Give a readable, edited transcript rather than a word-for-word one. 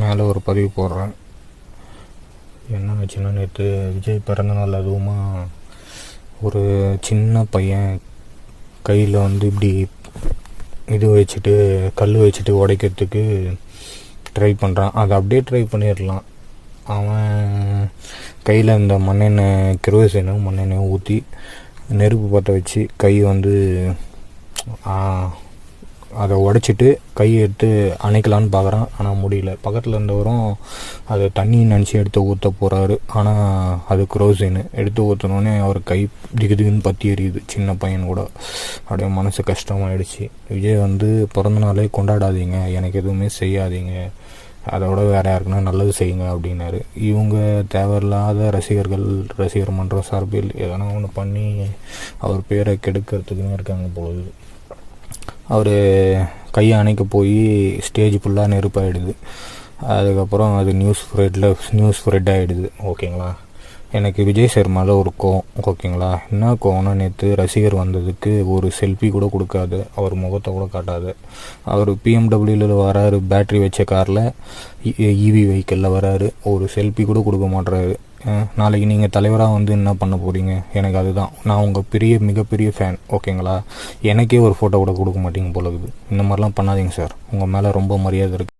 மேலே ஒரு பதிவு போடுறேன். என்ன ஆச்சுன்னா, நேற்று விஜய் பிறந்தநாள் அதுவுமா ஒரு சின்ன பையன் கையில் இப்படி இது வச்சுட்டு கல் வச்சுட்டு உடைக்கிறதுக்கு ட்ரை பண்ணுறான். அதை அப்படியே ட்ரை பண்ணிடலாம். அவன் கையில் இந்த மண்ணெண்ணெய் கிரோசினை மண்ணெண்ணெய் ஊற்றி நெருப்பு பற்ற வச்சு கை அதை உடச்சிட்டு கையை எடுத்து அணைக்கலான்னு பார்க்குறான். ஆனால் முடியல. பக்கத்தில் இருந்தவரும் அதை தண்ணி நினச்சி எடுத்து ஊற்ற போகிறாரு. ஆனால் அது குரோசின்னு எடுத்து ஊற்றினோடனே அவர் கை திகுதிகுன்னு பற்றி எரியுது. சின்ன பையன் கூட அப்படியே மனசு கஷ்டமாயிடுச்சு. விஜய் பிறந்தநாளே கொண்டாடாதீங்க, எனக்கு எதுவுமே செய்யாதீங்க, அதோட வேறு யாருக்குன்னா நல்லது செய்யுங்க அப்படின்னாரு. இவங்க தேவையில்லாத ரசிகர் மன்றம் சார்பில் எதனா ஒன்று பண்ணி அவர் பேரை கெடுக்கிறதுக்குன்னு இருக்காங்க பொழுது. அவர் கையை அணைக்க போய் ஸ்டேஜ் ஃபுல்லாக நெருப்பாகிடுது. அதுக்கப்புறம் அது நியூஸ் ஸ்ப்ரெட் ஆகிடுது. ஓகேங்களா. எனக்கு விஜய் சார் மேலே ஒரு கோவம். ஓகேங்களா. என்ன கோவம்னா, நேற்று ரசிகர் வந்ததுக்கு ஒரு செல்ஃபி கூட கொடுக்காது, அவர் முகத்தை கூட காட்டாது. அவர் பிஎம்டபிள்யூவில் வராரு, பேட்ரி வச்ச காரில், இவி வெஹிக்கிளில் வராரு, ஒரு செல்ஃபி கூட கொடுக்க மாட்டுறாரு. நாளைக்கு நீங்கள் தலைவராக என்ன பண்ண போகிறீங்க? எனக்கு அதுதான். நான் உங்கள் மிகப்பெரிய ஃபேன். ஓகேங்களா. எனக்கே ஒரு ஃபோட்டோ கூட கொடுக்க மாட்டீங்க போல இருக்குது. இந்த மாதிரிலாம் பண்ணாதீங்க சார். உங்கள் மேலே ரொம்ப மரியாதை இருக்குது.